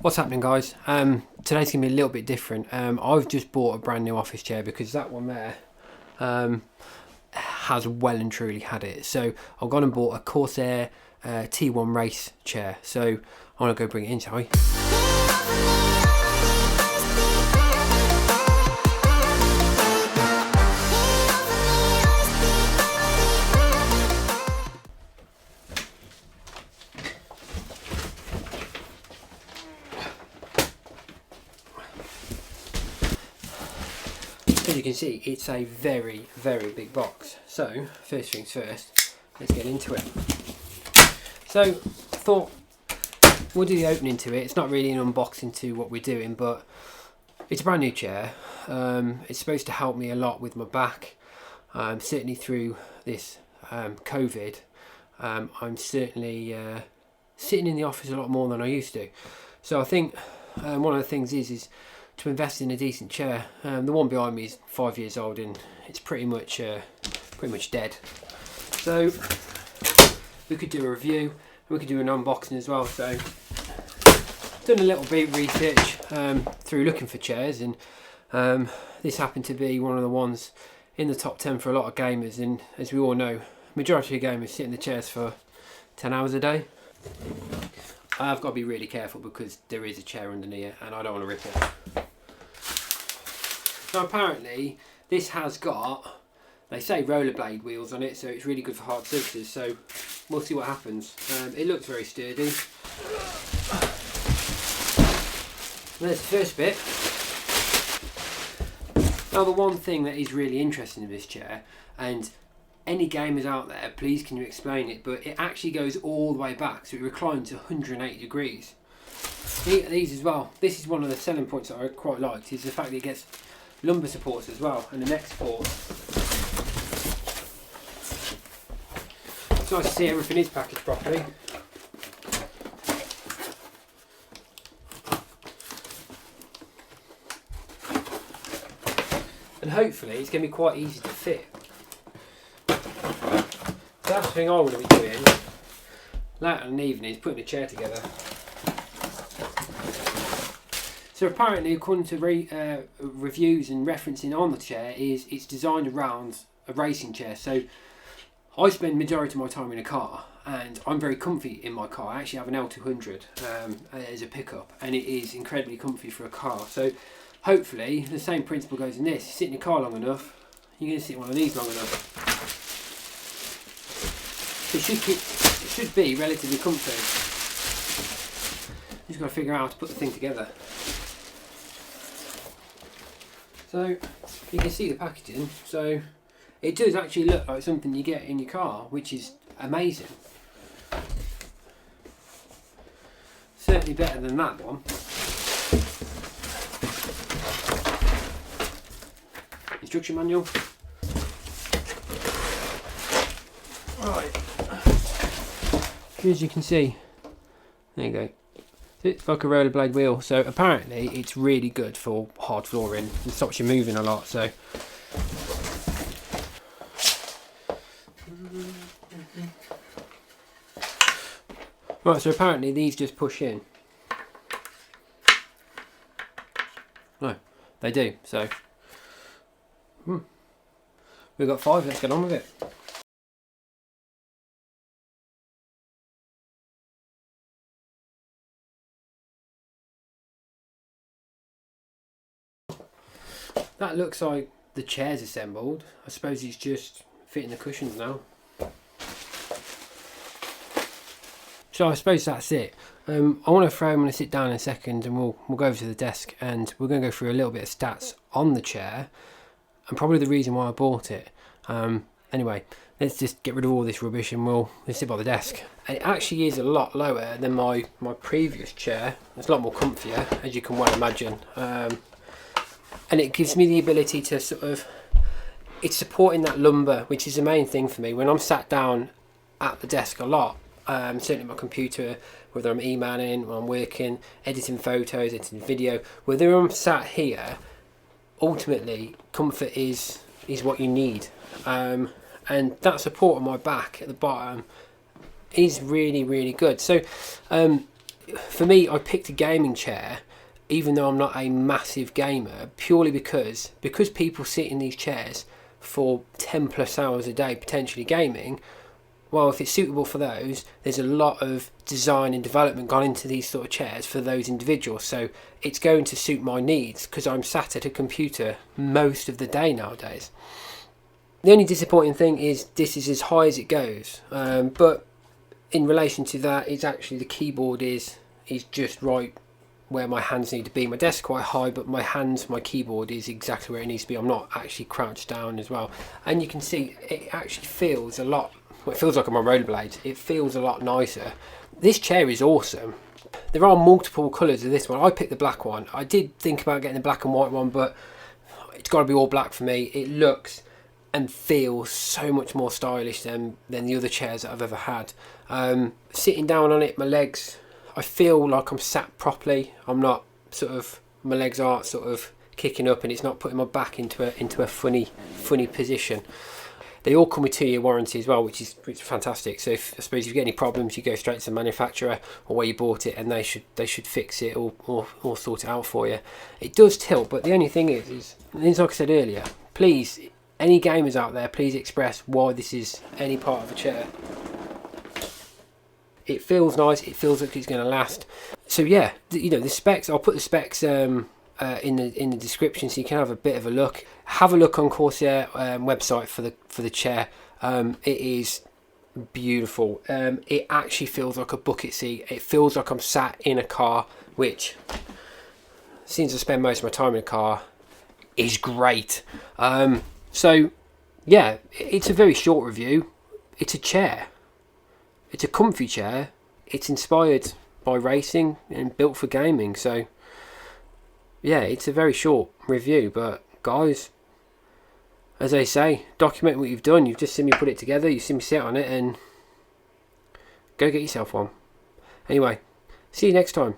What's happening, guys? Today's gonna be a little bit different. I've just bought a brand new office chair because that one there has well and truly had it. So I've gone and bought a Corsair T1 race chair. So I want to go bring it in, shall we? As you can see, it's a very, very big box. So, first things first, let's get into it. So, I thought we'll do the opening to it. It's not really an unboxing to what we're doing, but it's a brand new chair. It's supposed to help me a lot with my back. Certainly through this COVID, I'm certainly sitting in the office a lot more than I used to. So I think one of the things is to invest in a decent chair. The one behind me is 5 years old and it's pretty much dead. So we could do a review and we could do an unboxing as well. So done a little bit of research through looking for chairs, and this happened to be one of the ones in the top 10 for a lot of gamers. And as we all know, majority of gamers sit in the chairs for 10 hours a day. I've got to be really careful because there is a chair underneath it and I don't want to rip it. Now apparently this has got, they say, rollerblade wheels on it, so it's really good for hard surfaces, so we'll see what happens. It looks very sturdy. There's the first bit. Now the one thing that is really interesting in this chair, and any gamers out there, please can you explain it, but it actually goes all the way back, so it reclines 180 degrees. These as well, this is one of the selling points that I quite liked, is the fact that it gets lumbar supports as well, and the neck support. It's nice to see everything is packaged properly. And hopefully it's going to be quite easy to fit. The last thing I want to be doing later in the evening is putting a chair together. So apparently, according to reviews and referencing on the chair, is it's designed around a racing chair. So I spend majority of my time in a car and I'm very comfy in my car. I actually have an L200 as a pickup and it is incredibly comfy for a car. So hopefully the same principle goes in this. You sit in your car long enough, you're going to sit in one of these long enough. It should be relatively comfy. You just got to figure out how to put the thing together. So you can see the packaging. So it does actually look like something you get in your car, which is amazing. Certainly better than that one. Instruction manual. Right. As you can see, there you go. It's like a rollerblade wheel. So apparently it's really good for hard flooring. It stops you moving a lot. So right. So apparently these just push in. No, they do. So we've got 5. Let's get on with it. That looks like the chair's assembled. I suppose it's just fitting the cushions now. So I suppose that's it. I want to sit down in a second and we'll go over to the desk and we're going to go through a little bit of stats on the chair and probably the reason why I bought it. Anyway, let's just get rid of all this rubbish and we'll sit by the desk. And it actually is a lot lower than my previous chair. It's a lot more comfier, as you can well imagine. And it gives me the ability to it's supporting that lumbar, which is the main thing for me. When I'm sat down at the desk a lot, certainly my computer, whether I'm emailing, when I'm working, editing photos, editing video, whether I'm sat here, ultimately comfort is what you need. And that support on my back at the bottom is really, really good. So for me, I picked a gaming chair, even though I'm not a massive gamer, purely because people sit in these chairs for 10 plus hours a day potentially gaming. Well, if it's suitable for those, there's a lot of design and development gone into these sort of chairs for those individuals. So it's going to suit my needs because I'm sat at a computer most of the day nowadays. The only disappointing thing is this is as high as it goes. But in relation to that, it's actually the keyboard is just right where my hands need to be. My desk's quite high, but my keyboard is exactly where it needs to be. I'm not actually crouched down as well. And you can see it actually feels a lot. Well, it feels like I'm on rollerblades. It feels a lot nicer. This chair is awesome. There are multiple colours of this one. I picked the black one. I did think about getting the black and white one, but it's got to be all black for me. It looks and feels so much more stylish than the other chairs that I've ever had. Sitting down on it, my legs, I feel like I'm sat properly. I'm not my legs aren't sort of kicking up, and it's not putting my back into a funny position. They all come with 2-year warranty as well, which is fantastic. So I suppose if you get any problems, you go straight to the manufacturer or where you bought it, and they should fix it or sort it out for you. It does tilt, but the only thing is like I said earlier, please, any gamers out there, please express why this is any part of a chair. It feels nice. It feels like it's going to last. So yeah, the specs. I'll put the specs in the description so you can have a bit of a look. Have a look on Corsair website for the chair. It is beautiful. It actually feels like a bucket seat. It feels like I'm sat in a car, which, since I spend most of my time in a car, is great. So yeah, it's a very short review. It's a chair. It's a comfy chair. It's inspired by racing and built for gaming. So yeah, it's a very short review, but guys, as they say, document what you've done. You've just seen me put it together, you've seen me sit on it, and go get yourself one. Anyway, see you next time.